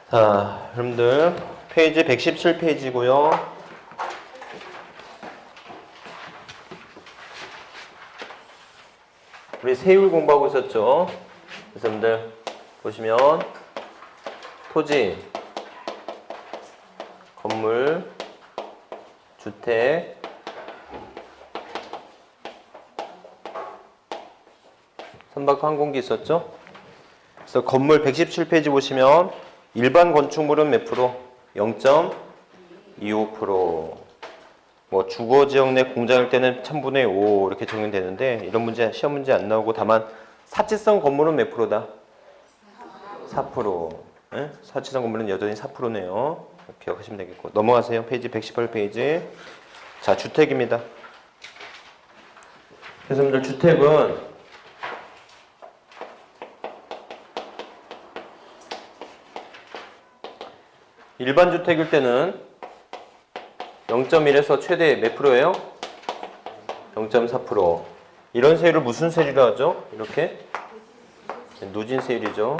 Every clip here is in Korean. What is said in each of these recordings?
자, 여러분들 페이지 117페이지고요. 우리 세율 공부하고 있었죠. 그래서 여러분들 보시면 토지, 건물, 주택, 선박 항공기 있었죠. 그래서 건물 117페이지 보시면 일반 건축물은 몇 프로? 0.25%. 뭐 주거지역 내 공장일 때는 1000분의 5 이렇게 적용되는데 이런 문제 시험 문제 안 나오고 다만 사치성 건물은 몇 프로다? 4%. 네? 사치성 건물은 여전히 4%네요. 기억하시면 되겠고 넘어가세요. 페이지 118페이지. 자, 주택입니다. 그래서 여러분들 주택은 일반 주택일 때는 0.1에서 최대 몇 프로예요? 0.4%. 이런 세율을 무슨 세율이라 하죠? 이렇게 누진 세율이죠.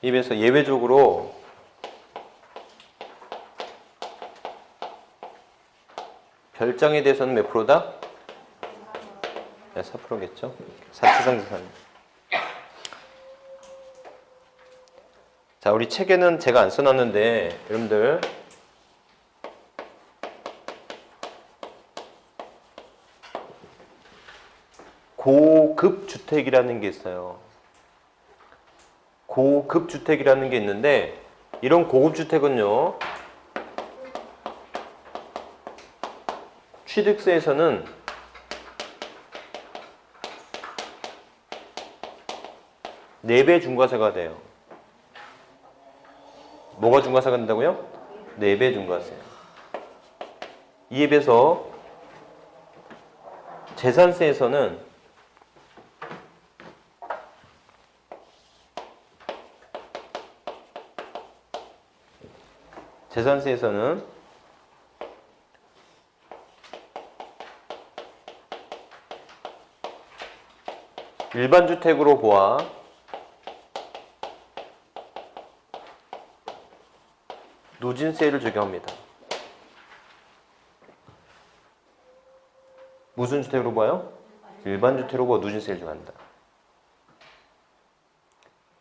입에서 예외적으로 별장에 대해서는 몇 프로다? 네, 4%겠죠. 사치상 재산. 자, 우리 책에는 제가 안 써놨는데 여러분들 고급 주택이라는 게 있어요. 고급 주택이라는 게 있는데 이런 고급 주택은요, 취득세에서는 네 배 중과세가 돼요. 뭐가 중과세가 된다고요? 4배 중과세. 이에 비해서 재산세에서는 일반 주택으로 보아 누진세를 적용합니다. 무슨 주택으로 봐요? 일반 주택으로 보아 누진세를 적용한다.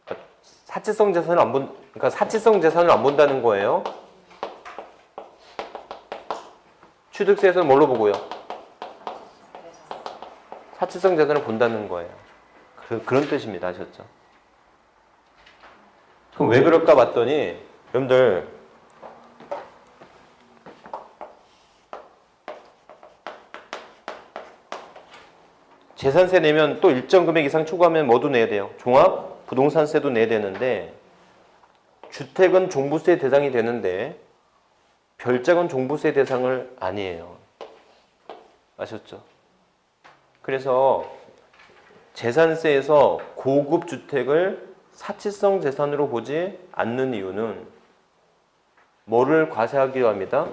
그러니까 사치성 재산을 안 본다는 거예요. 취득세에서는 뭘로 보고요? 사치성 재산을 본다는 거예요. 그런 뜻입니다. 아셨죠? 그럼 왜 그럴까 봤더니 여러분들 재산세 내면 또 일정 금액 이상 초과하면 뭐도 내야 돼요? 종합 부동산세도 내야 되는데 주택은 종부세 대상이 되는데 별장은 종부세 대상을 아니에요. 아셨죠? 그래서 재산세에서 고급 주택을 사치성 재산으로 보지 않는 이유는 뭐를 과세하기 위함이다?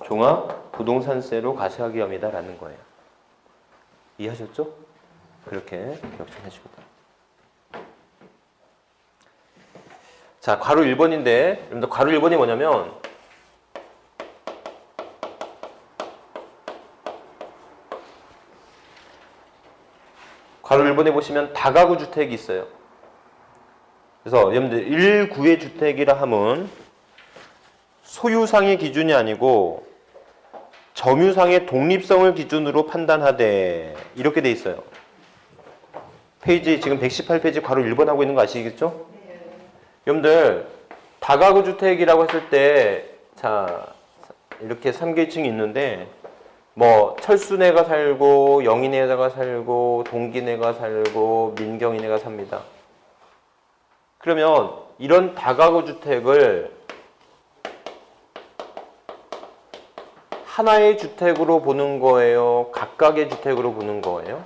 종합 부동산세로 과세하기 위함이다 라는 거예요. 이해하셨죠? 그렇게 기억 좀 해주시고. 자, 괄호 1번인데, 여러분들 괄호 1번이 뭐냐면, 괄호 1번에 보시면 다가구 주택이 있어요. 그래서 여러분들 1구의 주택이라 함은 소유상의 기준이 아니고 점유상의 독립성을 기준으로 판단하되 이렇게 돼 있어요. 페이지 지금 118페이지 괄호 1번 하고 있는 거 아시겠죠? 여러분들 다가구 주택이라고 했을 때 자, 이렇게 3계층이 있는데 뭐 철수네가 살고 영희네가 살고 동기네가 살고 민경이네가 삽니다. 그러면 이런 다가구 주택을 하나의 주택으로 보는 거예요? 각각의 주택으로 보는 거예요?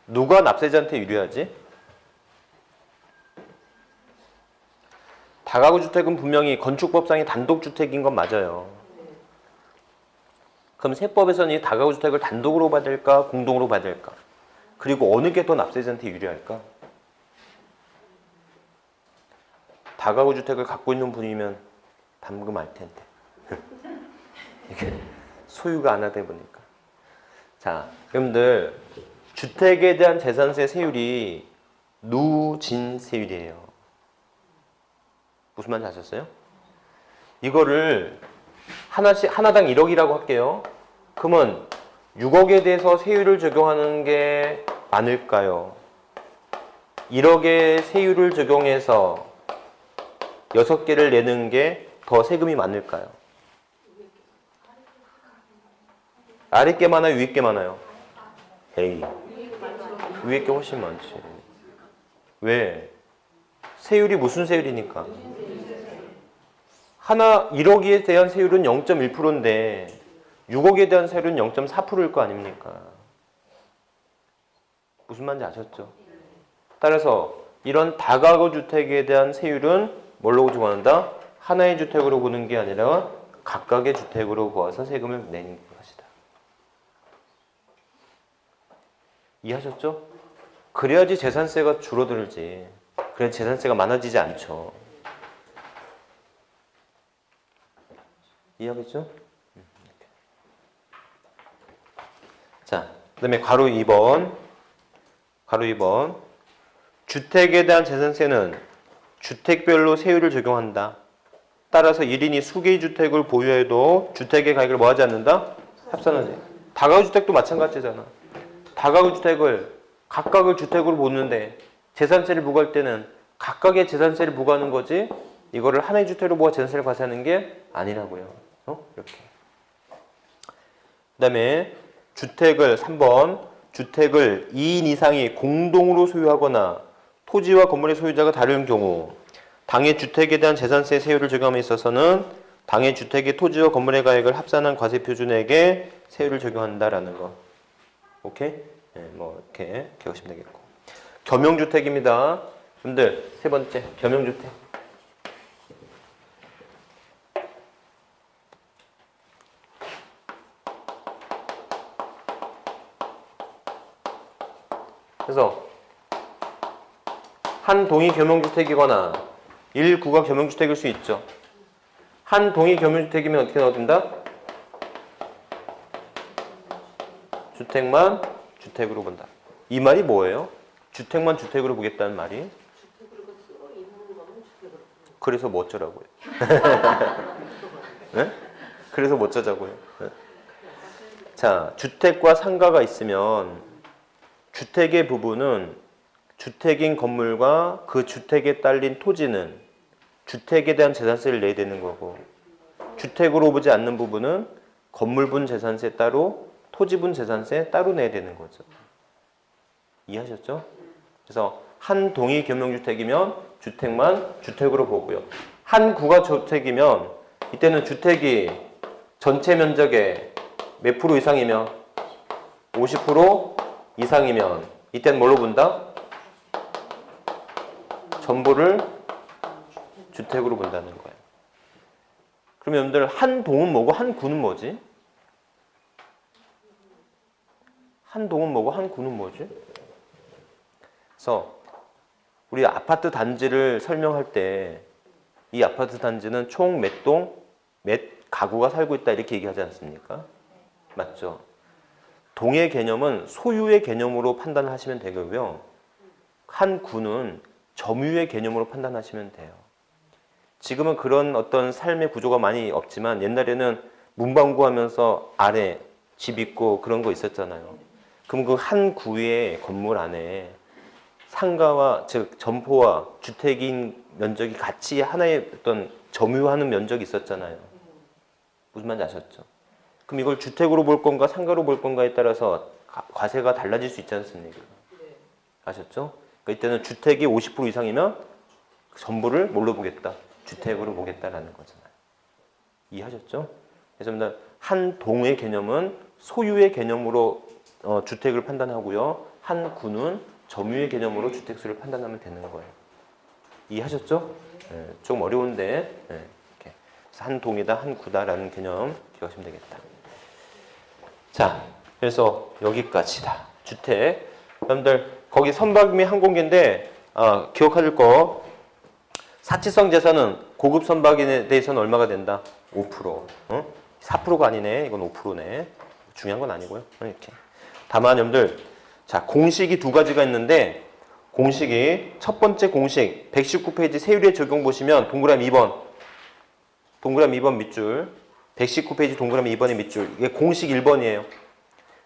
누가 납세자한테 유리하지? 다가구 주택은 분명히 건축법상의 단독주택인 건 맞아요. 그럼 세법에서는 이 다가구 주택을 단독으로 받을까 공동으로 받을까? 그리고 어느 게 더 납세자한테 유리할까? 다가구 주택을 갖고 있는 분이면 방금 알 텐데. 이게 소유가 안 하다 보니까. 자, 여러분들 주택에 대한 재산세 세율이 누진세율이에요. 무슨 말인지 아셨어요? 이거를 하나당 1억이라고 할게요. 그러면 6억에 대해서 세율을 적용하는 게 많을까요? 1억의 세율을 적용해서 6개를 내는 게 더 세금이 많을까요? 아래 게 많아요? 위에 게 많아요? 에이, 위에 게 훨씬 많지. 왜? 세율이 무슨 세율이니까? 1억에 대한 세율은 0.1%인데 6억에 대한 세율은 0.4%일 거 아닙니까? 무슨 말인지 아셨죠? 따라서 이런 다가구 주택에 대한 세율은 뭘로 적용한다? 하나의 주택으로 보는 게 아니라 각각의 주택으로 보아서 세금을 내는 것이다. 이해하셨죠? 그래야지 재산세가 줄어들지. 그래야 재산세가 많아지지 않죠. 이해하겠죠? 자, 그 다음에 괄호 2번. 괄호 2번. 주택에 대한 재산세는 주택별로 세율을 적용한다. 따라서 1인이 수개의 주택을 보유해도 주택의 가격을 뭐하지 않는다? 합산하지. 다가구 주택도 마찬가지잖아. 다가구 주택을 각각을 주택으로 보는데 재산세를 부과할 때는 각각의 재산세를 부과하는 거지 이거를 하나의 주택으로 모아 재산세를 과세하는 게 아니라고요. 이렇게. 그 다음에 주택을 3번 주택을 2인 이상이 공동으로 소유하거나 토지와 건물의 소유자가 다른 경우 당해 주택에 대한 재산세 세율을 적용함에 있어서는 당해 주택의 토지와 건물의 가액을 합산한 과세 표준액에 세율을 적용한다라는 거. 오케이? 네, 뭐 이렇게 기억하시면 되겠고. 겸용주택입니다. 여러분들 세 번째 겸용주택. 그래서 한 동이 겸용주택이거나 1구가 겸용주택일 수 있죠. 한 동이 겸용주택이면 어떻게 나온다? 주택만 주택으로 본다. 이 말이 뭐예요? 주택만 주택으로 보겠다는 말이? 그래서 뭐 어쩌라고요? 네? 그래서 뭐 어쩌자고요? 네? 자, 주택과 상가가 있으면 주택의 부분은 주택인 건물과 그 주택에 딸린 토지는 주택에 대한 재산세를 내야 되는 거고 주택으로 보지 않는 부분은 건물분 재산세 따로 토지분 재산세 따로 내야 되는 거죠. 이해하셨죠? 그래서 한 동이 겸용주택이면 주택만 주택으로 보고요. 한 구가 주택이면 이때는 주택이 전체 면적의 몇 프로 이상이면 50% 이상이면 이때는 뭘로 본다? 전부를 주택으로 본다는 거예요. 그럼 여러분들 한 동은 뭐고 한 구는 뭐지? 한 동은 뭐고 한 구는 뭐지? 그래서 우리 아파트 단지를 설명할 때 이 아파트 단지는 총 몇 동, 몇 가구가 살고 있다 이렇게 얘기하지 않습니까? 맞죠? 동의 개념은 소유의 개념으로 판단하시면 되고요. 한 구는 점유의 개념으로 판단하시면 돼요. 지금은 그런 어떤 삶의 구조가 많이 없지만 옛날에는 문방구 하면서 아래 집 있고 그런 거 있었잖아요. 그럼 그 한 구의 건물 안에 상가와 즉 점포와 주택인 면적이 같이 하나의 어떤 점유하는 면적이 있었잖아요. 무슨 말인지 아셨죠? 그럼 이걸 주택으로 볼 건가 상가로 볼 건가에 따라서 과세가 달라질 수 있지 않습니까? 아셨죠? 그러니까 이때는 주택이 50% 이상이면 전부를 뭘로 보겠다? 주택으로 보겠다라는 거잖아요. 이해하셨죠? 그래서 한 동의 개념은 소유의 개념으로 주택을 판단하고요. 한 구는 점유의 개념으로 주택수를 판단하면 되는 거예요. 이해하셨죠? 네, 좀 어려운데 네, 이렇게. 그래서 한 동이다, 한 구다라는 개념 기억하시면 되겠다. 자, 그래서 여기까지다. 주택. 여러분들 거기 선박 및 항공기인데 기억할 거 사치성 재산은 고급 선박에 대해서는 얼마가 된다? 5%. 4%가 아니네. 이건 5%네. 중요한 건 아니고요. 이렇게. 다만 여러분들 자 공식이 두 가지가 있는데 공식이 첫 번째 공식 119페이지 세율의 적용 보시면 동그라미 2번 동그라미 2번 밑줄 119페이지 동그라미 2번의 밑줄 이게 공식 1번이에요.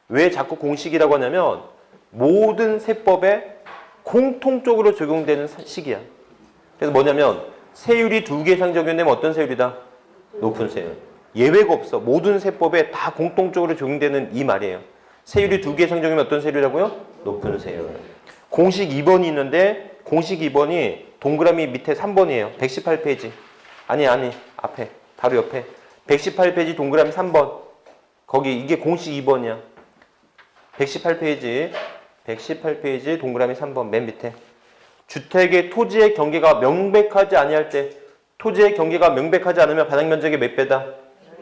왜 자꾸 공식이라고 하냐면 모든 세법에 공통적으로 적용되는 식이야. 그래서 뭐냐면 세율이 2개 이상 적용되면 어떤 세율이다? 높은 세율. 예외가 없어. 모든 세법에 다 공통적으로 적용되는 이 말이에요. 세율이 2개 이상 적용되면 어떤 세율이라고요? 높은 세율. 공식 2번이 있는데 공식 2번이 동그라미 밑에 3번이에요. 118페이지. 아니 앞에 바로 옆에 118페이지 동그라미 3번. 거기 이게 공식 2번이야. 118페이지 동그라미 3번 맨 밑에. 주택의 토지의 경계가 명백하지 아니할 때 토지의 경계가 명백하지 않으면 바닥 면적의 몇 배다?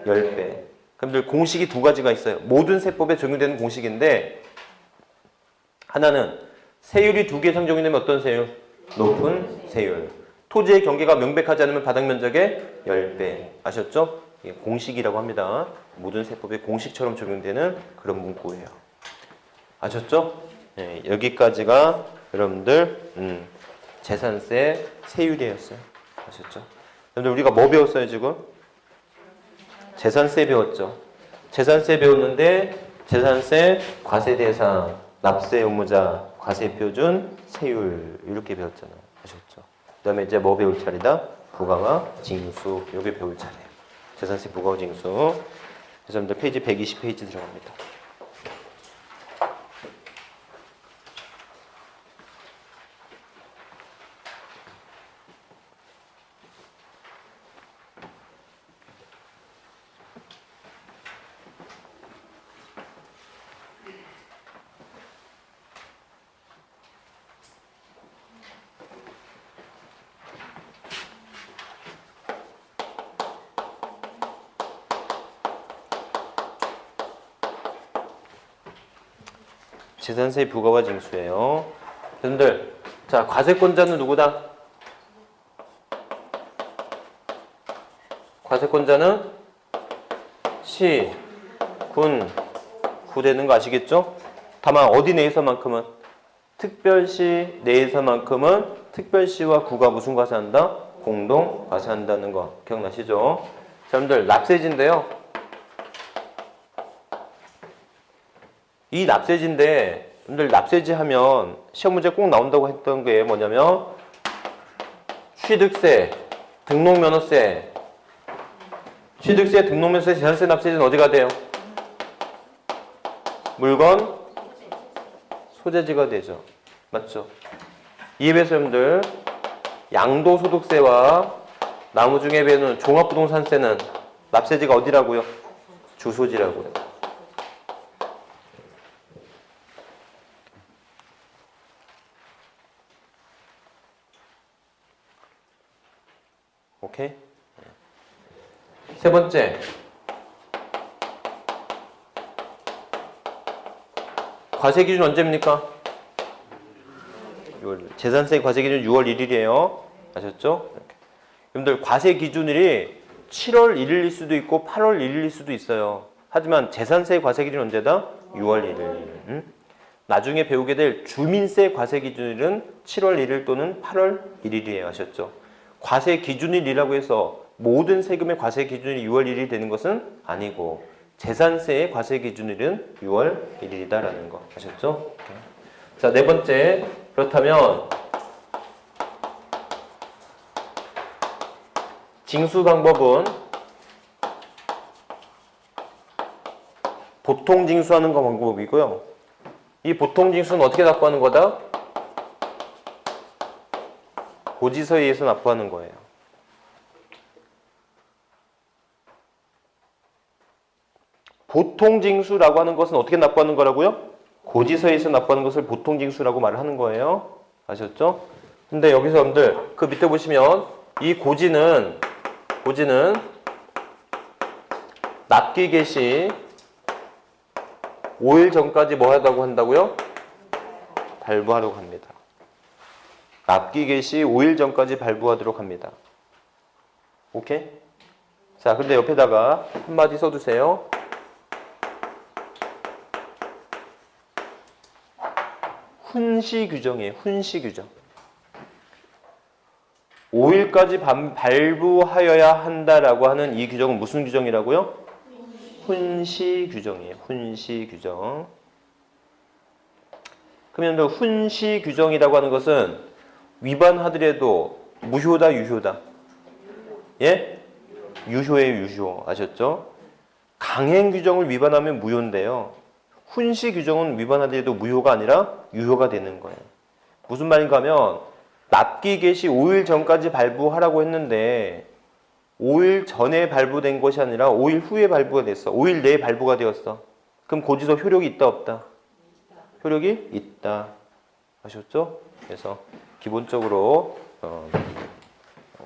10배. 그럼 공식이 두 가지가 있어요. 모든 세법에 적용되는 공식인데 하나는 세율이 2개 이상 적용되면 어떤 세율? 높은 세율. 토지의 경계가 명백하지 않으면 바닥 면적의 10배. 아셨죠? 이게 공식이라고 합니다. 모든 세법에 공식처럼 적용되는 그런 문구예요. 아셨죠? 네, 여기까지가 여러분들 재산세 세율이었어요. 아셨죠? 여러분들 우리가 뭐 배웠어요 지금? 재산세 배웠죠. 재산세 배웠는데 재산세 과세 대상, 납세 의무자, 과세 표준, 세율 이렇게 배웠잖아요. 아셨죠? 그다음에 이제 뭐 배울 차례다? 부가와 징수 요게 배울 차례예요. 재산세 부가와 징수. 그래서 여러분들 페이지 120페이지 들어갑니다. 재산세 부가와 징수예요. 여러분들, 자 과세권자는 누구다? 과세권자는 시, 군, 구 되는 거 아시겠죠? 다만 어디 내에서만큼은 특별시 내에서만큼은 특별시와 구가 무슨 과세한다? 공동 과세한다는 거 기억나시죠? 자, 여러분들 납세지인데요. 이 납세지인데 여러분들 납세지 하면 시험 문제 꼭 나온다고 했던 게 뭐냐면 취득세, 등록면허세, 취득세, 등록면허세, 재산세, 납세지는 어디가 돼요? 물건 소재지가 되죠. 맞죠? 이에 비해서 여러분들 양도소득세와 나머중에 배우는 종합부동산세는 납세지가 어디라고요? 주소지라고요. 오케이? 세 번째. 과세 기준 언제입니까? 6월. 재산세 과세 기준 6월 1일이에요. 아셨죠? 여러분들 과세 기준일이 7월 1일일 수도 있고 8월 1일일 수도 있어요. 하지만 재산세 과세 기준 언제다? 6월 1일. 나중에 배우게 될 주민세 과세 기준일은 7월 1일 또는 8월 1일이에요. 아셨죠? 과세 기준일이라고 해서 모든 세금의 과세 기준일이 6월 1일이 되는 것은 아니고 재산세의 과세 기준일은 6월 1일이다라는 거 아셨죠? 자, 네 번째. 그렇다면 징수 방법은 보통 징수하는 거 방법이고요. 이 보통 징수는 어떻게 납부하는 거다? 고지서에 의해서 납부하는 거예요. 보통 징수라고 하는 것은 어떻게 납부하는 거라고요? 고지서에 의해서 납부하는 것을 보통 징수라고 말을 하는 거예요. 아셨죠? 근데 여기서 여러분들 그 밑에 보시면 이 고지는 납기 개시 5일 전까지 뭐 하다고 한다고요? 발부하도록 합니다. 납기 개시 5일 전까지 발부하도록 합니다. 오케이? 자, 근데 옆에다가 한마디 써두세요. 훈시 규정이에요. 훈시 규정. 5일까지 발부하여야 한다라고 하는 이 규정은 무슨 규정이라고요? 훈시 규정이에요. 훈시 규정. 그러면 훈시 규정이라고 하는 것은 위반하더라도 무효다, 유효다? 예? 유효예요, 유효. 아셨죠? 강행 규정을 위반하면 무효인데요. 훈시 규정은 위반하더라도 무효가 아니라 유효가 되는 거예요. 무슨 말인가 하면 납기 개시 5일 전까지 발부하라고 했는데 5일 전에 발부된 것이 아니라 5일 후에 발부가 됐어. 5일 내에 발부가 되었어. 그럼 고지서 효력이 있다, 없다? 효력이 있다. 아셨죠? 그래서 기본적으로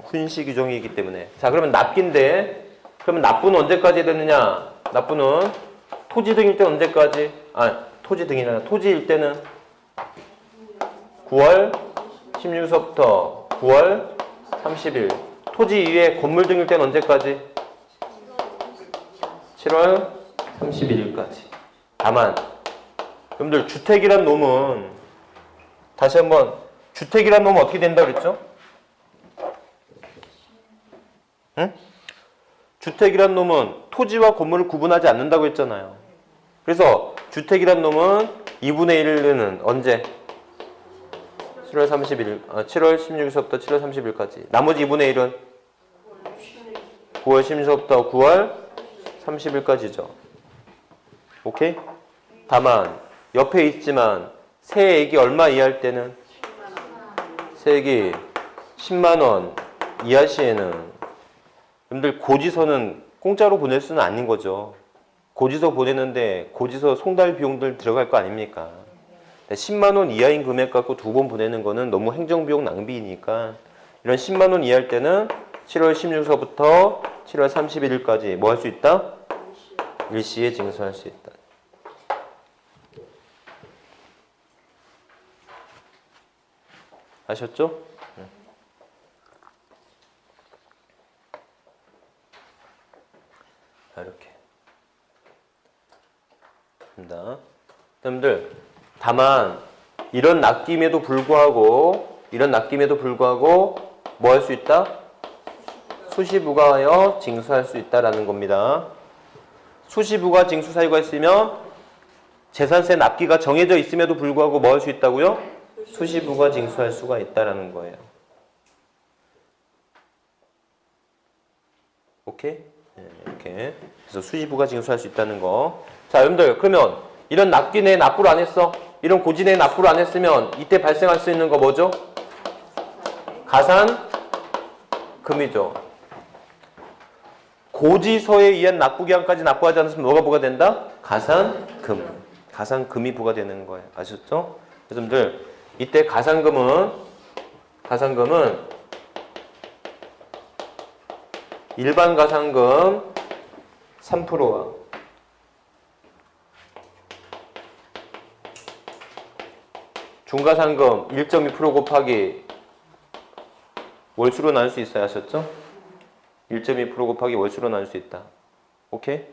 훈시 규정이기 때문에. 자, 그러면 납기인데 그러면 납부는 언제까지 되느냐? 납부는 토지 등일 때는 언제까지? 토지 등이 아니라 토지일 때는 9월 16일서부터 9월 30일. 토지 이외에 건물 등일 때는 언제까지? 7월 31일까지. 다만 여러분들 주택이란 놈은 다시 한번 주택이란 놈은 어떻게 된다 그랬죠? 응? 주택이란 놈은 토지와 건물을 구분하지 않는다고 했잖아요. 그래서 주택이란 놈은 2분의 1은 언제? 7월 30일, 7월 16일서부터 7월 30일까지. 나머지 2분의 1은 9월 16일서부터 9월 30일까지죠. 오케이? 다만 옆에 있지만 세액이 얼마 이하일 때는 세액이 10만 원 이하 시에는 여러분들 고지서는 공짜로 보낼 수는 아닌 거죠. 고지서 보내는데 고지서 송달 비용들 들어갈 거 아닙니까? 10만 원 이하인 금액 갖고 2번 보내는 거는 너무 행정비용 낭비이니까 이런 10만 원 이하일 때는 7월 16일서부터 7월 31일까지 뭐 할 수 있다? 일시에 징수할 수 있다. 아셨죠? 자, 이렇게. 입니다. 여러분들, 다만, 이런 낚임에도 불구하고, 뭐 할 수 있다? 수시부가하여 징수할 수 있다라는 겁니다. 수시부가 징수 사유가 있으면 재산세 납기가 정해져 있음에도 불구하고 뭐 할 수 있다고요? 수시부가 징수할 수가 있다라는 거예요. 오케이? 네, 이렇게. 그래서 수시부가 징수할 수 있다는 거. 자, 여러분들, 그러면 이런 납기 내에 납부를 안 했어? 이런 고지 내에 납부를 안 했으면 이때 발생할 수 있는 거 뭐죠? 가산금이죠. 고지서에 의한 납부기한까지 납부하지 않았으면 뭐가 된다? 가산금. 가산금이 부과되는 거예요. 아셨죠? 여러분들, 이때 가산금은 일반 가산금 3%와 중가산금 1.2% 곱하기 월수로 나눌 수 있어요. 아셨죠? 1.2% 곱하기 월수로 나눌 수 있다. 오케이?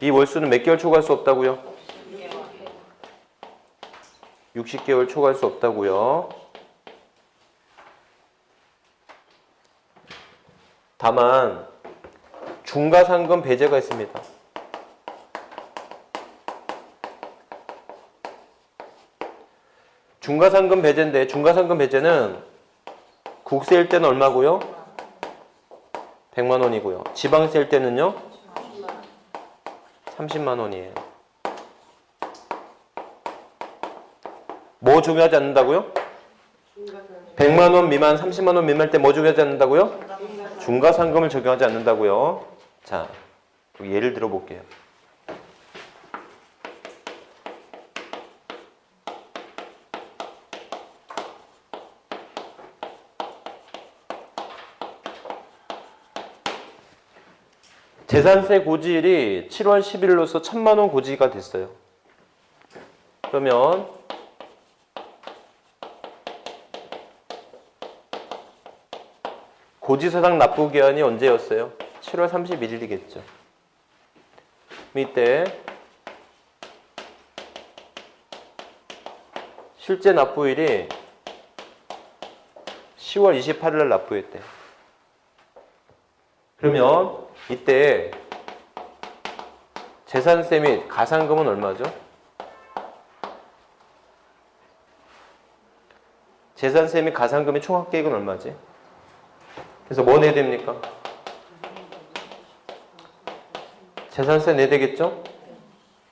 이 월수는 몇 개월 초과할 수 없다고요? 60개월 초과할 수 없다고요. 다만 중가상금 배제가 있습니다. 중가상금 배제인데 중가상금 배제는 국세일 때는 얼마고요? 100만 원이고요. 지방세일 때는요? 30만 원이에요. 뭐 적용하지 않는다고요? 100만 원 미만, 30만 원 미만일 때 뭐 적용하지 않는다고요? 중가상금을 적용하지 않는다고요. 자, 예를 들어 볼게요. 재산세 고지일이 7월 10일로서 1000만 원 고지가 됐어요. 그러면 고지서당 납부기한이 언제였어요? 7월 31일이겠죠. 이때 실제 납부일이 10월 28일 날 납부했대. 그러면 이때 재산세 및 가산금은 얼마죠? 재산세 및 가산금의 총합계획은 얼마지? 그래서 뭐 내야 됩니까? 재산세 내야 되겠죠?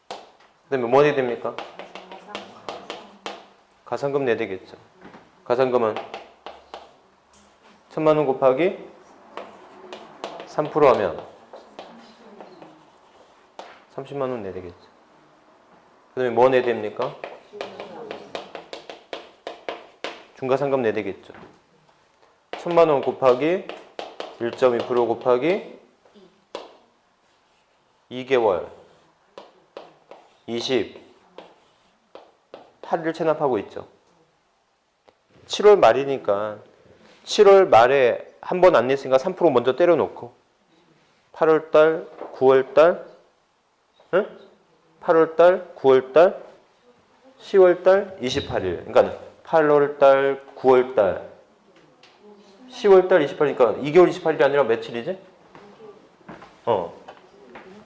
그 다음에 뭐 내야 됩니까? 가산금 내야 되겠죠. 가산금은 1000만 원 곱하기 3% 하면 30만 원 내야 되겠죠. 그 다음에 뭐 내야 됩니까? 중과상금 내야 되겠죠. 1000만 원 곱하기 1.2% 곱하기 2개월 28일 체납하고 있죠. 7월 말이니까 7월 말에 한 번 안 냈으니까 3% 먼저 때려놓고 8월달, 9월달, 응? 8월달, 9월달, 10월달, 28일. 그러니까 8월달, 9월달, 10월달 28일이니까 2개월 28일이 아니라 며칠이지?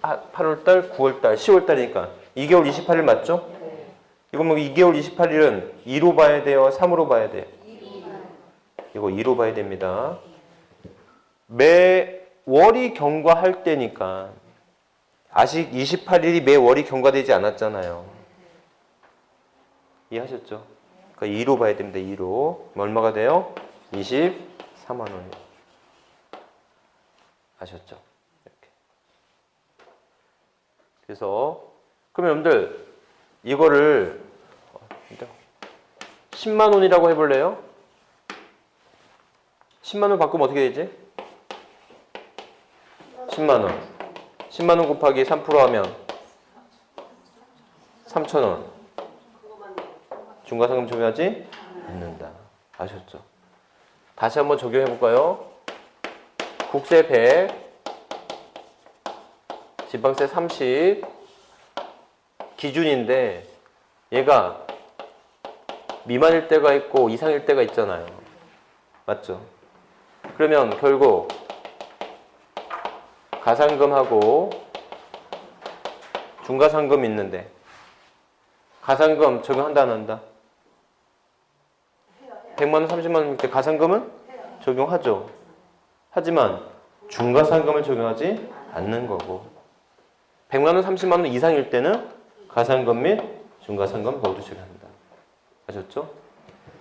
8월달, 9월달, 10월달이니까 2개월 28일 맞죠? 이거 뭐 2개월 28일은 2로 봐야 돼요? 3으로 봐야 돼요? 이거 2로 봐야 됩니다. 매월이 경과할 때니까 아직 28일이 매월이 경과되지 않았잖아요. 이해하셨죠? 그러니까 2로 봐야 됩니다. 2로. 얼마가 돼요? 24만 원이요. 아셨죠? 이렇게. 그래서 그러면 여러분들 이거를 10만 원이라고 해볼래요? 10만 원 바꾸면 어떻게 되지? 10만 원. 10만 원 곱하기 3% 하면 3,000원. 중과상금 적용하지 않는다. 아셨죠? 다시 한번 적용해 볼까요? 국세 100, 지방세 30 기준인데 얘가 미만일 때가 있고 이상일 때가 있잖아요. 맞죠? 그러면 결국 가산금하고 중과상금 있는데 가산금 적용한다 안 한다? 100만 원, 30만 원일 때 가산금은 적용하죠. 하지만 중과상금을 적용하지 않는 거고 100만 원, 30만 원 이상일 때는 가산금 및 중과상금 모두 적용한다. 아셨죠?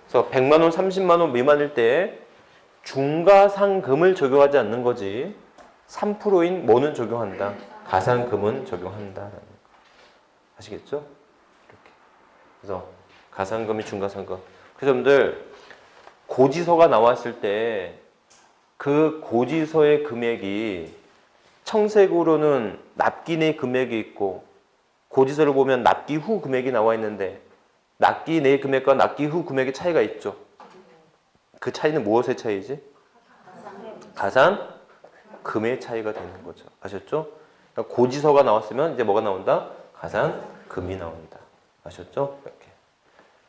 그래서 100만 원, 30만 원 미만일 때 중과상금을 적용하지 않는 거지 3%인 뭐는 적용한다. 가산금은 적용한다. 아시겠죠? 이렇게. 그래서 가산금이 중과상금. 그래서 여러분들 고지서가 나왔을 때 그 고지서의 금액이 청색으로는 납기내 금액이 있고 고지서를 보면 납기 후 금액이 나와 있는데 납기 내 금액과 납기 후 금액의 차이가 있죠. 그 차이는 무엇의 차이지? 가산금의 차이가 되는 거죠. 아셨죠? 그러니까 고지서가 나왔으면 이제 뭐가 나온다? 가산금이 나온다. 아셨죠? 이렇게.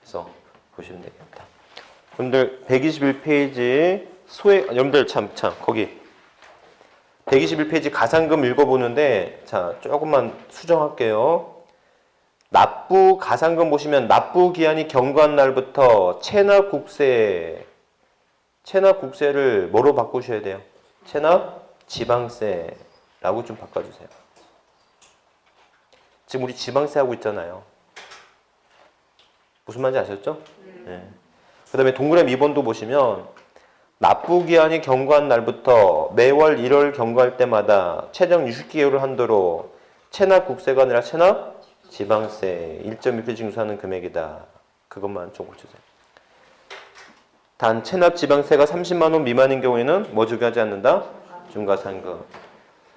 그래서 보시면 되겠다. 여러분들 121페이지 여러분들 참 거기 121페이지 가산금 읽어보는데 자 조금만 수정할게요. 납부 가산금 보시면 납부 기한이 경과한 날부터 체납국세를 뭐로 바꾸셔야 돼요? 체납 지방세라고 좀 바꿔주세요. 지금 우리 지방세 하고 있잖아요. 무슨 말인지 아셨죠? 네. 그 다음에 동그라미 2번도 보시면 납부기한이 경과한 날부터 매월 1월 경과할 때마다 최장 60개월을 한도로 체납국세가 아니라 체납지방세 1.1% 징수하는 금액이다. 그것만 좀 고쳐주세요. 단 체납지방세가 30만 원 미만인 경우에는 뭐 적용하지 않는다? 중과상금.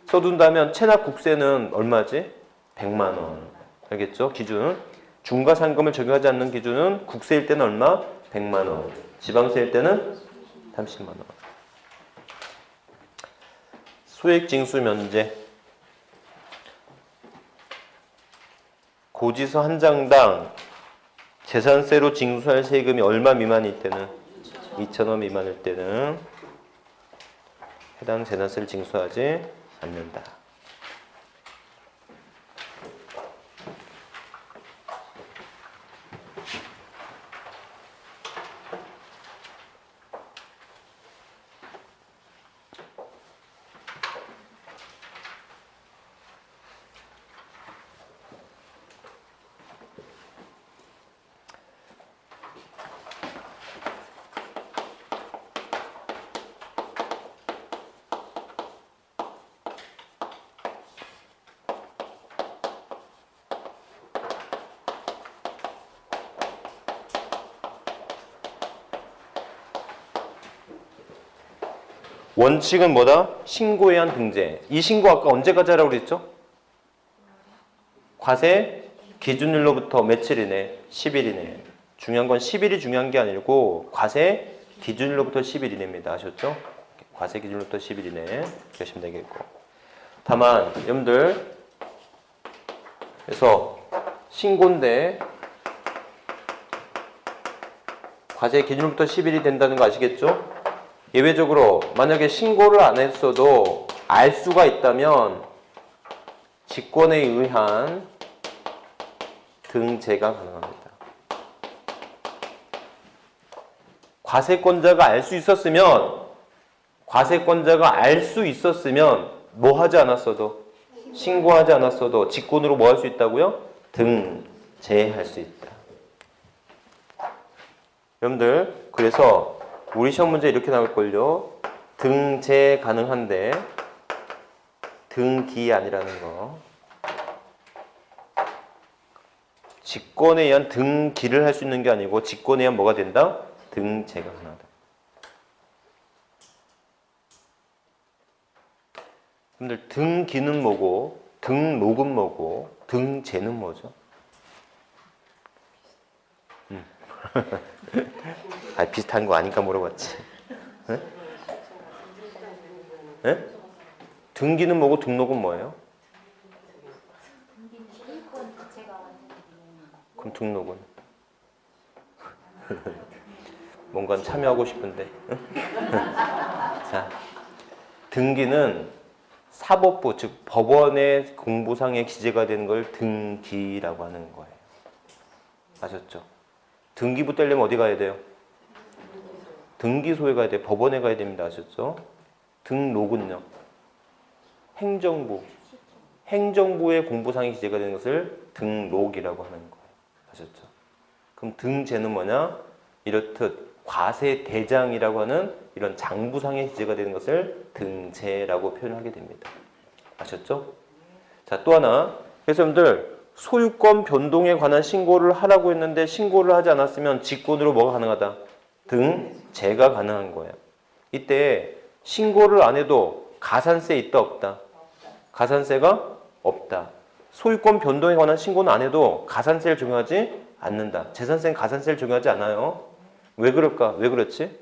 써둔다면 체납국세는 얼마지? 100만 원. 알겠죠? 기준. 중과상금을 적용하지 않는 기준은 국세일 때는 얼마? 100만 원. 지방세일 때는 30만 원. 소액징수 면제. 고지서 한 장당 재산세로 징수할 세금이 얼마 미만일 때는 2,000원 미만일 때는 해당 재산세를 징수하지 않는다. 원칙은 뭐다? 신고에 의한 등재. 이 신고 아까 언제까지 하라고 그랬죠? 과세 기준일로부터 며칠이네? 10일 이내. 중요한 건 10일이 중요한 게 아니고 과세 기준일로부터 10일 이내입니다. 아셨죠? 과세 기준일로부터 10일 이내 이렇게 하시면 되겠고. 다만 여러분들 그래서 신고인데 과세 기준일로부터 10일이 된다는 거 아시겠죠? 예외적으로 만약에 신고를 안 했어도 알 수가 있다면 직권에 의한 등재가 가능합니다. 과세권자가 알 수 있었으면 뭐 하지 않았어도 신고하지 않았어도 직권으로 뭐 할 수 있다고요? 등재할 수 있다. 여러분들 그래서 우리 시험 문제 이렇게 나올걸요. 등재 가능한데 등기 아니라는 거. 직권에 의한 등기를 할 수 있는 게 아니고 직권에 의한 뭐가 된다? 등재가 가능하다. 여러분들 등기는 뭐고 등록은 뭐고 등재는 뭐죠? 비슷한 거 아니까 물어봤지. 네? 네? 등기는 뭐고 등록은 뭐예요? 그럼 등록은? 뭔가 참여하고 싶은데. 자, 등기는 사법부 즉 법원의 공보상에 기재가 되는 걸 등기라고 하는 거예요. 아셨죠? 등기부 떼려면 어디 가야 돼요? 등기소에 가야 돼요. 법원에 가야 됩니다. 아셨죠? 등록은요? 행정부의 공보상에 기재가 되는 것을 등록이라고 하는 거예요. 아셨죠? 그럼 등재는 뭐냐? 이렇듯 과세대장이라고 하는 이런 장부상에 기재가 되는 것을 등재라고 표현하게 됩니다. 아셨죠? 자, 또 하나. 그래서 여러분들 소유권 변동에 관한 신고를 하라고 했는데 신고를 하지 않았으면 직권으로 뭐가 가능하다? 등재가 가능한 거예요. 이때 신고를 안 해도 가산세 있다 없다? 가산세가 없다. 소유권 변동에 관한 신고는 안 해도 가산세를 적용하지 않는다. 재산세는 가산세를 적용하지 않아요. 왜 그럴까? 왜 그렇지?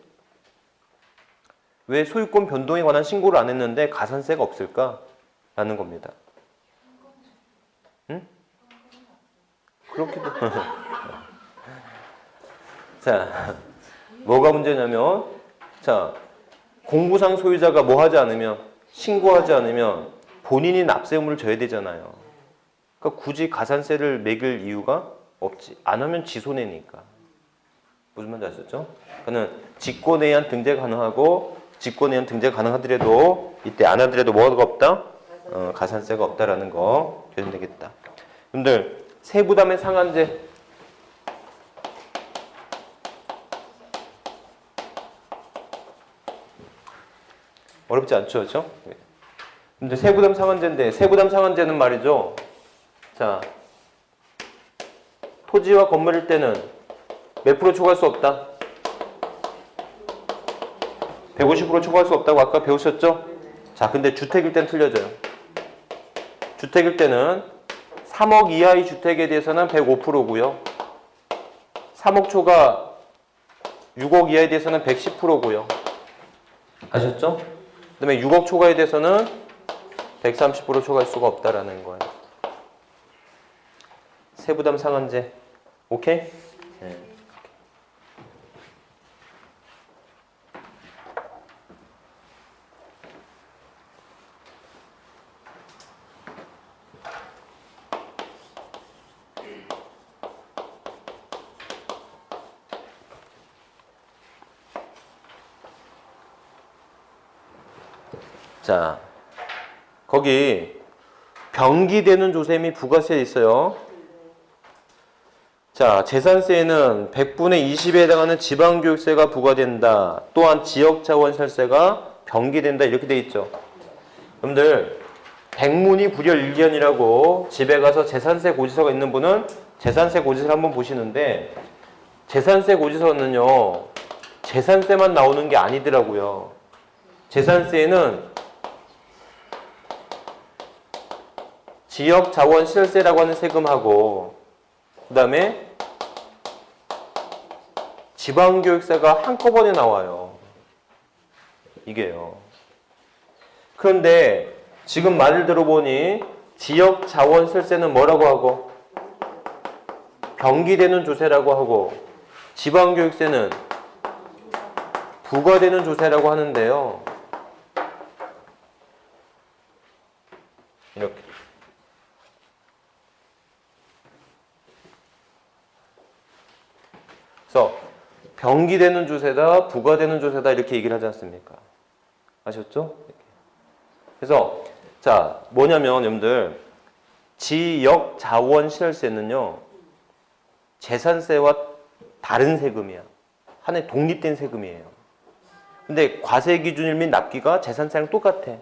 왜 소유권 변동에 관한 신고를 안 했는데 가산세가 없을까? 라는 겁니다. 응? 그렇기도. 자, 뭐가 문제냐면, 자, 공부상 소유자가 뭐 하지 않으면, 신고하지 않으면 본인이 납세 의무를 져야 되잖아요. 그러니까 굳이 가산세를 매길 이유가 없지. 안 하면 지손해니까. 무슨 말인지 아셨죠? 그러니까 직권에 의한 등재 가능하고 직권에 의한 등재 가능하더라도 이때 안 하더라도 뭐가 없다? 가산세가 없다라는 거 되면 되겠다. 여러분들 세부담의 상한제 어렵지 않죠, 그렇죠? 근데 세부담 상한제인데 세부담 상한제는 말이죠. 자, 토지와 건물일 때는 몇 프로 초과할 수 없다? 150% 초과할 수 없다고 아까 배우셨죠? 자, 근데 주택일 땐 틀려져요. 주택일 때는 3억 이하의 주택에 대해서는 105%고요. 3억 초과 6억 이하에 대해서는 110%고요. 아셨죠? 그 다음에 6억 초과에 대해서는 130% 초과할 수가 없다라는 거예요. 세부담 상한제. 오케이? 네. 자, 거기 병기되는 조세 및 부가세 있어요. 자, 재산세에는 100분의 20에 해당하는 지방교육세가 부과된다. 또한 지역자원세가 병기된다. 이렇게 돼 있죠. 여러분들 백문이 불여일견이라고 집에 가서 재산세 고지서가 있는 분은 재산세 고지서를 한번 보시는데 재산세 고지서는요. 재산세만 나오는 게 아니더라고요. 재산세에는 지역자원시설세라고 하는 세금하고 그 다음에 지방교육세가 한꺼번에 나와요. 이게요. 그런데 지금 말을 들어보니 지역자원시설세는 뭐라고 하고 병기되는 조세라고 하고 지방교육세는 부과되는 조세라고 하는데요. 이렇게. 그래서 병기되는 조세다, 부과되는 조세다 이렇게 얘기를 하지 않습니까? 아셨죠? 그래서 자 뭐냐면 여러분들 지역자원시설세는요 재산세와 다른 세금이야. 하나의 독립된 세금이에요. 근데 과세기준일 및 납기가 재산세랑 똑같아.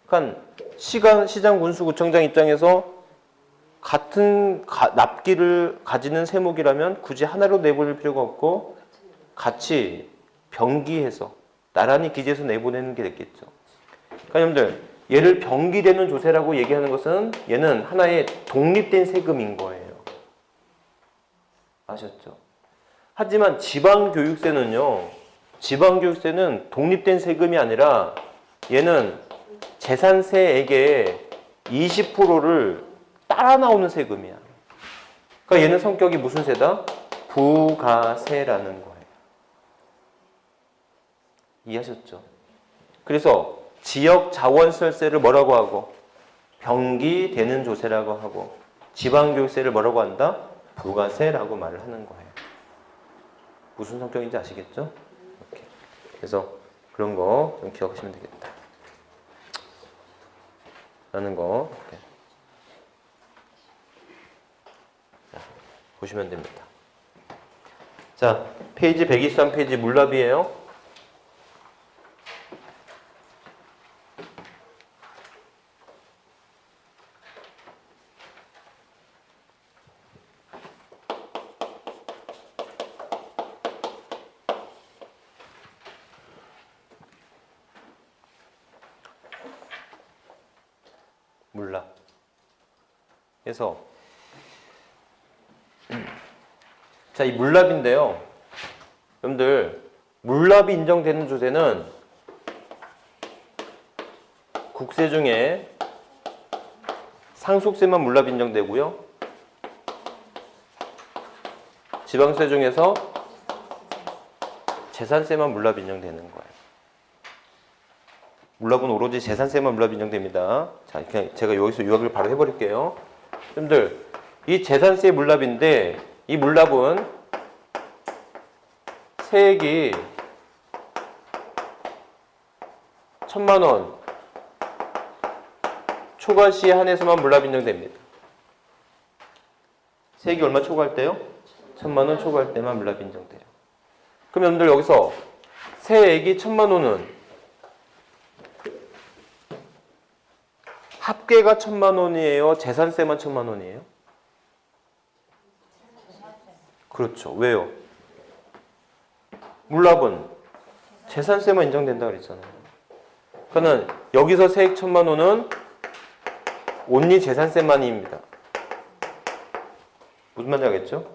그러니까 시장군수구청장 입장에서 같은 납기를 가지는 세목이라면 굳이 하나로 내보낼 필요가 없고 같이 병기해서 나란히 기재해서 내보내는 게 됐겠죠. 그러니까 여러분들 얘를 병기되는 조세라고 얘기하는 것은 얘는 하나의 독립된 세금인 거예요. 아셨죠? 하지만 지방교육세는요. 지방교육세는 독립된 세금이 아니라 얘는 재산세액의 20%를 따라 나오는 세금이야. 그러니까 얘는 성격이 무슨 세다? 부가세라는 거예요. 이해하셨죠? 그래서 지역자원시설세를 뭐라고 하고 병기되는 조세라고 하고 지방교육세를 뭐라고 한다? 부가세라고 말을 하는 거예요. 무슨 성격인지 아시겠죠? 이렇게. 그래서 그런 거 좀 기억하시면 되겠다. 라는 거 이렇게. 자, 보시면 됩니다. 자, 페이지 123페이지 물납이에요. 물납. 그래서 자, 이 물납인데요. 여러분들 물납이 인정되는 조세는 국세 중에 상속세만 물납 인정되고요. 지방세 중에서 재산세만 물납 인정되는 거예요. 물납은 오로지 재산세만 물납 인정됩니다. 자, 그냥 제가 여기서 요약을 바로 해버릴게요. 여러분들, 이 재산세 물납인데 이 물납은 세액이 1,000만 원 초과 시에 한해서만 물납 인정됩니다. 세액이 얼마 초과할 때요? 1,000만 원 초과할 때만 물납 인정돼요. 그럼 여러분들 여기서 세액이 1,000만 원은 합계가 1,000만 원이에요? 재산세만 1,000만 원이에요? 그렇죠. 왜요? 물납은 재산세만 인정된다 그랬잖아요. 그러면 여기서 세액 1,000만 원은 온리 재산세만입니다. 무슨 말인지 알겠죠?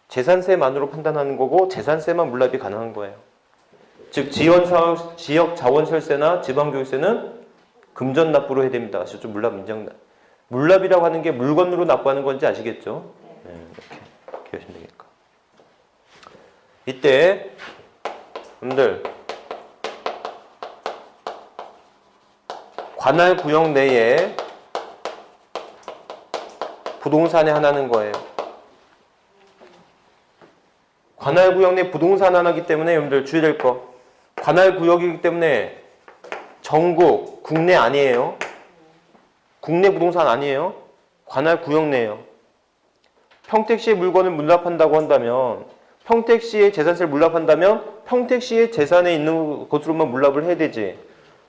재산세만으로 판단하는 거고 재산세만 물납이 가능한 거예요. 즉 지역자원시설세나 지방교육세는 금전 납부로 해야 됩니다. 아시죠? 물납 인정. 물납이라고 하는 게 물건으로 납부하는 건지 아시겠죠? 네, 이렇게 하시면 되니까. 이때 여러분들 관할 구역 내에 부동산이 하나는 거예요. 관할 구역 내 부동산 하나이기 때문에 여러분들 주의될 거. 관할 구역이기 때문에 전국, 국내 아니에요. 국내 부동산 아니에요. 관할 구역 내예요. 평택시의 물건을 물납한다고 한다면, 평택시의 재산세를 물납한다면 평택시의 재산에 있는 것으로만 물납을 해야 되지.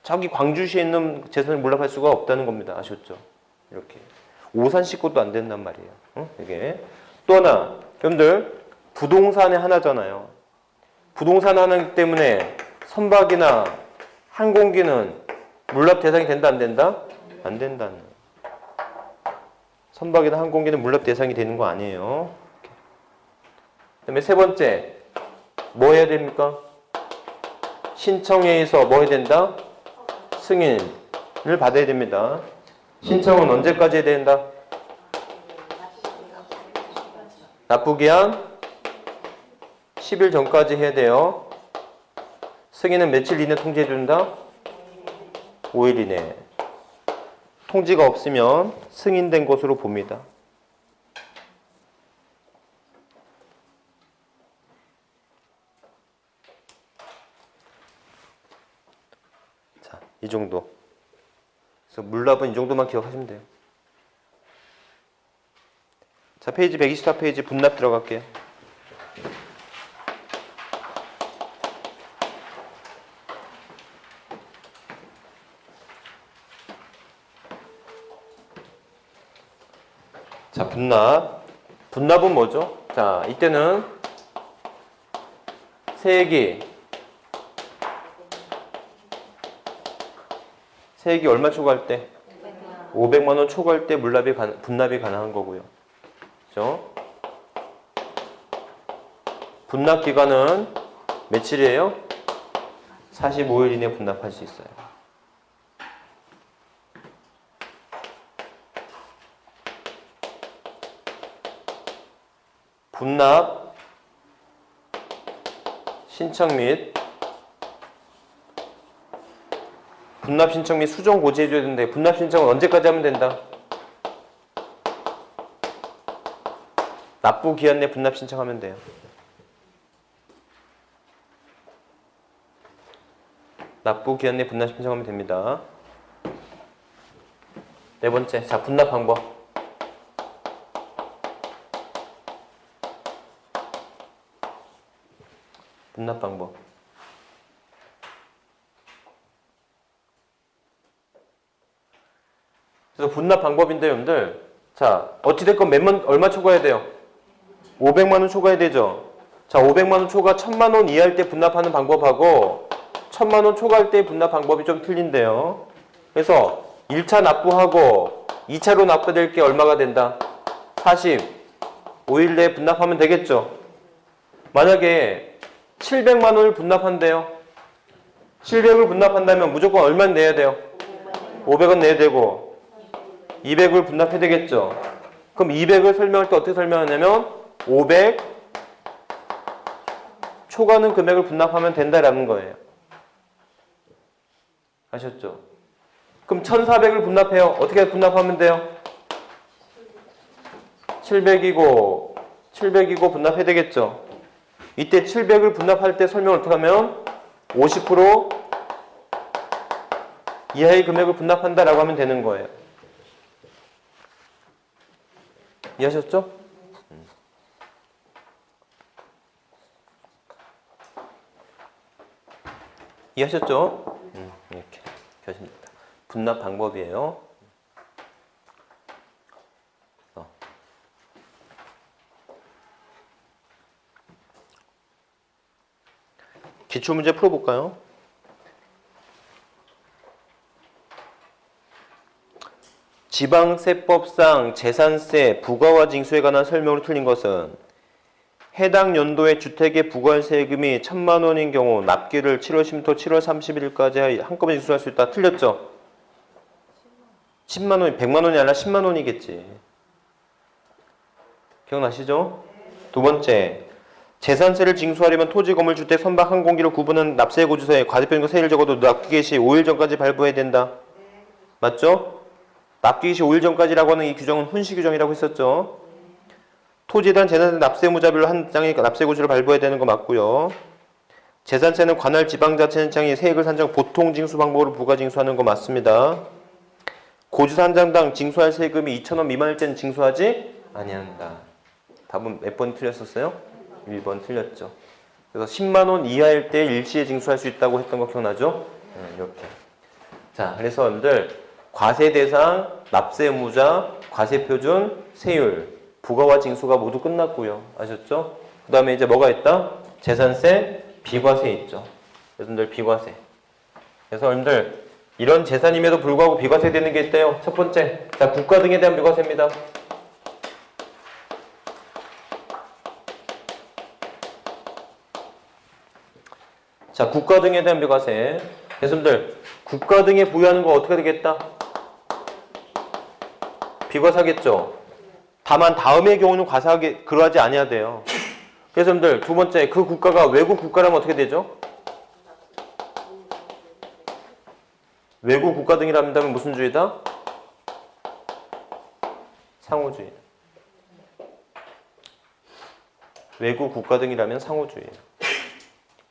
자기 광주시에 있는 재산을 물납할 수가 없다는 겁니다. 아셨죠? 이렇게. 오산시 것도 안 된단 말이에요. 이게. 또 하나, 여러분들 부동산의 하나잖아요. 부동산 하나이기 때문에 선박이나 항공기는 물납 대상이 된다 안 된다? 안 된다는. 선박이나 항공기는 물납 대상이 되는 거 아니에요. 그다음에 세 번째, 뭐 해야 됩니까? 신청회에서 뭐 해야 된다? 승인을 받아야 됩니다. 신청은 언제까지 해야 된다? 납부기한 10일 전까지 해야 돼요. 승인은 며칠 이내 통지해 준다? 5일 이내. 통지가 없으면 승인된 것으로 봅니다. 자, 이 정도. 그래서 물납은 이 정도만 기억하시면 돼요. 자, 페이지 124페이지 분납 들어갈게요. 자, 분납. 분납은 뭐죠? 자, 이때는 세액이 얼마 초과할 때? 500만 원 초과할 때 분납이 가능한 거고요. 그렇죠? 분납 기간은 며칠이에요? 45일 이내 분납할 수 있어요. 분납 신청 및 수정 고지해줘야 되는데 분납 신청은 언제까지 하면 된다? 납부 기한 내 분납 신청하면 돼요. 납부 기한 내 분납 신청하면 됩니다. 네 번째, 자, 분납 방법. 분납 방법. 그래서 분납 방법인데 여러분들, 자, 어찌됐건 얼마 초과해야 돼요? 500만 원 초과해야 되죠. 자, 500만 원 초과 1000만 원 이하일 때 분납하는 방법하고 1000만 원 초과할 때 분납 방법이 좀 틀린데요. 그래서 1차 납부하고 2차로 납부될 게 얼마가 된다? 45일 내에 분납하면 되겠죠. 만약에 700만 원을 분납한대요. 700을 분납한다면 무조건 얼마는 내야 돼요? 500원 내야 되고 200을 분납해야 되겠죠. 그럼 200을 설명할 때 어떻게 설명하냐면 500 초과하는 금액을 분납하면 된다라는 거예요. 아셨죠? 그럼 1400을 분납해요. 어떻게 분납하면 돼요? 700이고 분납해야 되겠죠. 이때 700을 분납할 때 설명을 어떻게 하면 50% 이하의 금액을 분납한다라고 하면 되는 거예요. 이해하셨죠? 이해하셨죠? 이렇게 하시면 됩니다. 분납 방법이에요. 기출문제 풀어볼까요? 지방세법상 재산세 부과와 징수에 관한 설명으로 틀린 것은 해당 연도의 주택의 부과세금이 1000만 원인 경우 납기를 7월 10일부터 7월 31일까지 한꺼번에 징수할 수 있다. 틀렸죠? 10만 원, 100만 원이 아니라 10만 원이겠지. 기억나시죠? 두 번째, 재산세를 징수하려면 토지, 건물, 주택, 선박, 항공기를 구분한 납세 고지서에 과세표준과 세율을 적어도 납기개 시 5일 전까지 발부해야 된다. 맞죠? 납기개 시 5일 전까지라고 하는 이 규정은 훈시 규정이라고 했었죠. 토지에 대한 재산세 납세무자별로 한 장의 납세 고지를 발부해야 되는 거 맞고요. 재산세는 관할 지방자치단체장이 세액을 산정 보통 징수 방법으로 부과 징수하는 거 맞습니다. 고지서 한 장당 징수할 세금이 2,000원 미만일 때는 징수하지 아니한다. 답은 몇 번 틀렸었어요? 1번 틀렸죠. 그래서 10만 원 이하일 때 일시에 징수할 수 있다고 했던 거 기억나죠? 이렇게. 자, 그래서 여러분들 과세 대상, 납세무자, 과세표준, 세율, 부과와 징수가 모두 끝났고요. 아셨죠? 그 다음에 이제 뭐가 있다? 재산세, 비과세 있죠. 여러분들 비과세. 그래서 여러분들 이런 재산임에도 불구하고 비과세 되는 게 있대요. 첫 번째, 자, 국가 등에 대한 비과세입니다. 자, 국가 등에 대한 비과세. 여러분들 국가 등에 부여하는 거 어떻게 되겠다? 비과세하겠죠. 다만 다음의 경우는 과세하게 그러하지 아니어야 돼요. 그래서 여러분들 두 번째, 그 국가가 외국 국가라면 어떻게 되죠? 외국 국가 등이라면 무슨 주의다? 상호주의. 외국 국가 등이라면 상호주의예요.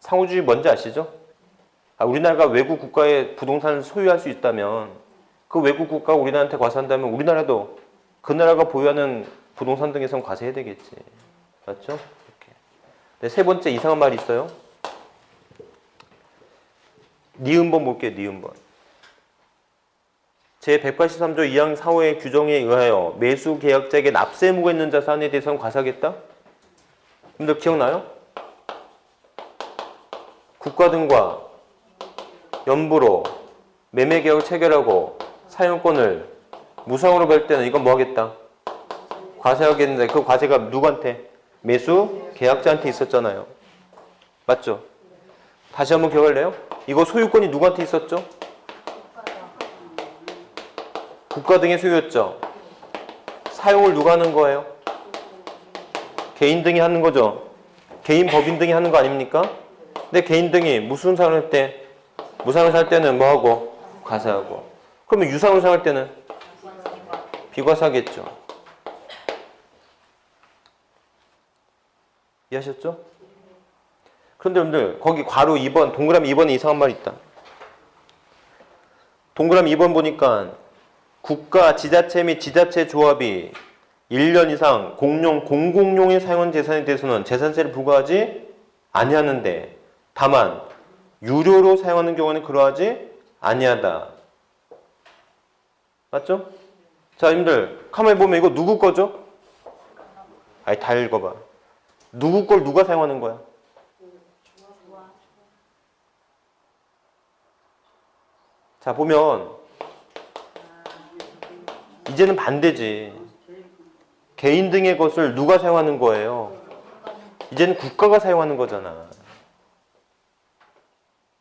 상호주의 뭔지 아시죠? 우리나라가 외국 국가의 부동산을 소유할 수 있다면 그 외국 국가가 우리나라한테 과세한다면 우리나라도 그 나라가 보유하는 부동산 등에선 과세해야 되겠지. 맞죠? 이렇게. 네, 세 번째 이상한 말이 있어요. 니은번 볼게요. 니은번. 제183조 2항 4호의 규정에 의하여 매수 계약자에게 납세 의무가 있는 자산에 대해서는 과세하겠다? 여러분들 기억나요? 국가 등과 연부로 매매 계약을 체결하고 사용권을 무상으로 받을 때는 이건 뭐 하겠다? 과세하겠는데 그 과세가 누구한테? 매수 계약자한테 있었잖아요. 맞죠? 다시 한번 기억할래요? 이거 소유권이 누구한테 있었죠? 국가 등의 소유였죠. 사용을 누가 하는 거예요? 개인 등이 하는 거죠. 개인 법인 등이 하는 거 아닙니까? 근데 개인 등이 무슨 사용을 할 때? 무상을 살 때는 뭐 하고? 과세하고. 그러면 유상을 사용할 때는? 비과세하겠죠. 이해하셨죠? 그런데 여러분들 거기 괄호 2번 동그라미 2번에 이상한 말이 있다. 동그라미 2번 보니까 국가, 지자체 및 지자체 조합이 1년 이상 공용, 공공용에 사용한 재산에 대해서는 재산세를 부과하지 아니하는데 다만 유료로 사용하는 경우는 그러하지 아니하다. 맞죠? 자, 여러분들 가만히 보면 이거 누구 거죠? 아니, 다 읽어봐. 누구 걸 누가 사용하는 거야? 자, 보면 이제는 반대지. 개인 등의 것을 누가 사용하는 거예요? 이제는 국가가 사용하는 거잖아.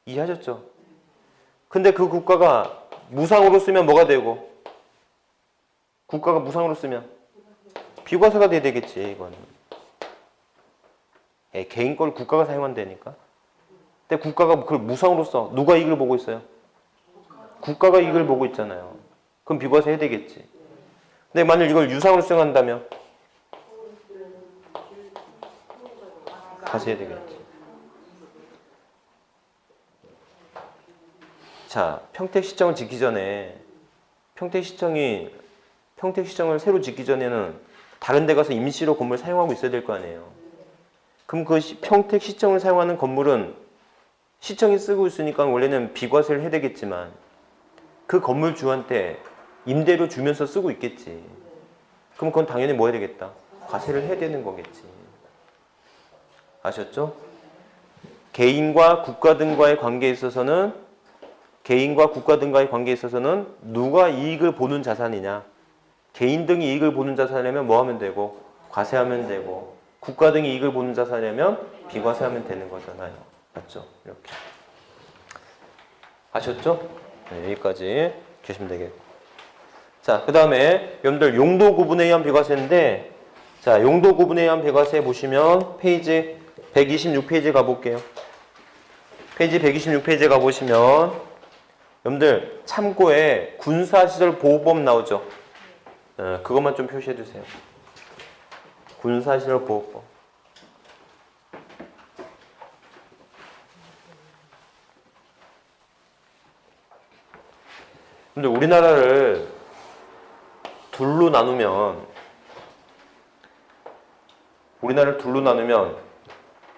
이해하셨죠? 근데 그 국가가 무상으로 쓰면 뭐가 되고? 국가가 무상으로 쓰면 비과세가 돼야 되겠지, 이거는. 개인 걸 국가가 사용한다니까. 근데 국가가 그걸 무상으로 써. 누가 이익을 보고 있어요? 국가가 이익을 보고 있잖아요. 그럼 비과세 해야 되겠지. 근데 만일 이걸 유상으로 수행한다면 과세해야 되겠지. 자, 평택시청을 짓기 전에 평택시청을 새로 짓기 전에는 다른 데 가서 임시로 건물 사용하고 있어야 될 거 아니에요. 그럼 그 평택시청을 사용하는 건물은 시청이 쓰고 있으니까 원래는 비과세를 해야 되겠지만 그 건물주한테 임대료 주면서 쓰고 있겠지. 그럼 그건 당연히 뭐 해야 되겠다? 과세를 해야 되는 거겠지. 아셨죠? 개인과 국가 등과의 관계에 있어서는 누가 이익을 보는 자산이냐? 개인 등이 이익을 보는 자산이라면 뭐 하면 되고? 과세하면 되고, 국가 등이 이익을 보는 자산이라면 비과세하면 되는 거잖아요. 맞죠? 이렇게. 아셨죠? 네, 여기까지 계시면 되겠고. 자, 그 다음에 여러분들 용도 구분에 의한 비과세인데, 자, 용도 구분에 의한 비과세 보시면 페이지 126페이지 가볼게요. 페이지 126페이지 가보시면 여러분들 참고에 군사시설 보호법 나오죠. 그것만 좀 표시해 주세요. 군사시설 보호법. 근데 우리나라를 둘로 나누면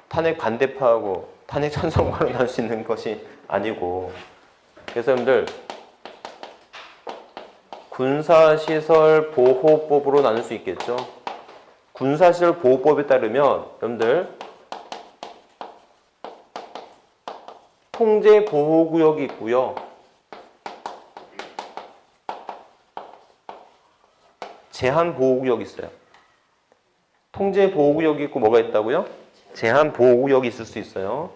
탄핵 반대파하고 탄핵 찬성파로 나눌 수 있는 것이 아니고, 그래서 여러분들 군사시설 보호법으로 나눌 수 있겠죠. 군사시설 보호법에 따르면 여러분들 통제 보호구역이 있고요. 제한 보호구역이 있어요. 통제 보호구역이 있고 뭐가 있다고요? 제한 보호구역이 있을 수 있어요.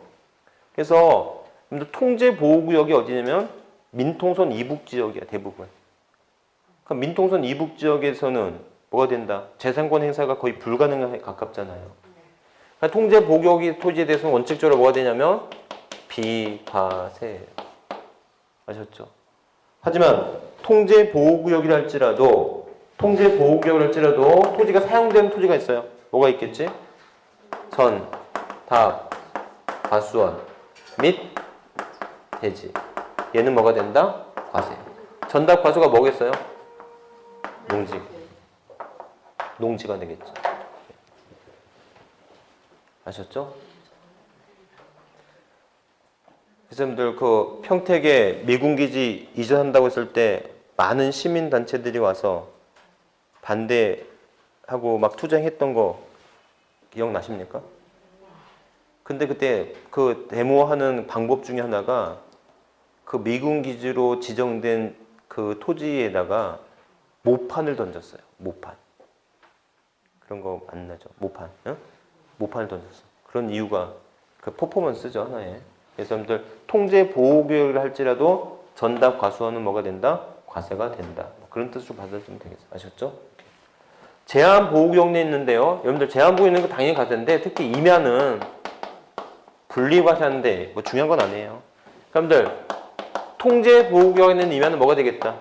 그래서 통제 보호구역이 어디냐면 민통선 이북 지역이야, 대부분. 그럼 민통선 이북 지역에서는 뭐가 된다? 재산권 행사가 거의 불가능에 가깝잖아요. 그러니까 통제 보호구역의 토지에 대해서는 원칙적으로 뭐가 되냐면 비과세. 아셨죠? 하지만 통제 보호구역이라 할지라도 토지가 사용되는 토지가 있어요. 뭐가 있겠지? 전, 답, 과수원 및 대지. 얘는 뭐가 된다? 과세. 전답 과수가 뭐겠어요? 농지가 되겠죠. 아셨죠? 여러분들 그 평택에 미군기지 이전한다고 했을 때 많은 시민단체들이 와서 반대하고 막 투쟁했던 거 기억나십니까? 근데 그때 그 데모하는 방법 중에 하나가 그 미군기지로 지정된 그 토지에다가 모판을 던졌어요. 모판. 그런 거 안 나죠? 모판. 응? 모판을 던졌어. 그런 이유가 그 퍼포먼스죠, 하나에. 그래서 여러분들 통제 보호구역을 할지라도 전답 과수원은 뭐가 된다? 과세가 된다. 그런 뜻으로 받아주면 되겠어요. 아셨죠? 제한 보호구역 내에 있는데요. 여러분들 제한 보호구역 있는 거 당연히 과세인데 특히 임야는 분리과세하는데 뭐 중요한 건 아니에요. 여러분들 통제 보호구역에 있는 임야는 뭐가 되겠다?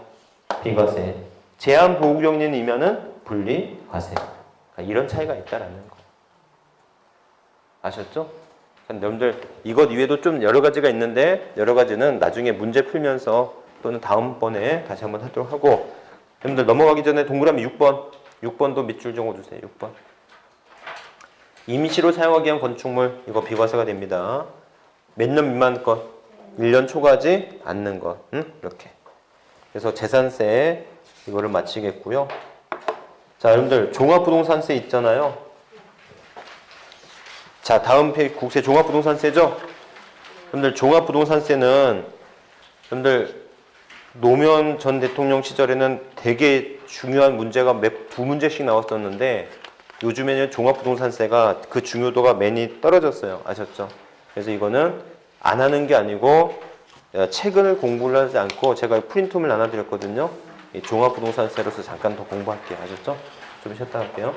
비과세. 제한 보호구역에 있는 임야는 분리과세. 그러니까 이런 차이가 있다라는 거. 아셨죠? 여러분들 이것 이외에도 좀 여러 가지가 있는데 여러 가지는 나중에 문제 풀면서 또는 다음번에 다시 한번 하도록 하고, 여러분들 넘어가기 전에 동그라미 6번도 밑줄 적어주세요. 6번. 임시로 사용하기 위한 건축물, 이거 비과세가 됩니다. 몇 년 미만 것, 1년 초과하지 않는 것, 이렇게. 그래서 재산세 이거를 마치겠고요. 자, 여러분들 종합부동산세 있잖아요. 자, 다음 페이지 국세 종합부동산세죠? 여러분들 종합부동산세는 여러분들 노무현 전 대통령 시절에는 되게 중요한 문제가 두 문제씩 나왔었는데 요즘에는 종합부동산세가 그 중요도가 많이 떨어졌어요. 아셨죠? 그래서 이거는 안 하는 게 아니고 최근을 공부를 하지 않고 제가 프린트홈을 나눠드렸거든요. 이 종합부동산세로서 잠깐 더 공부할게요. 아셨죠? 좀 쉬었다 할게요.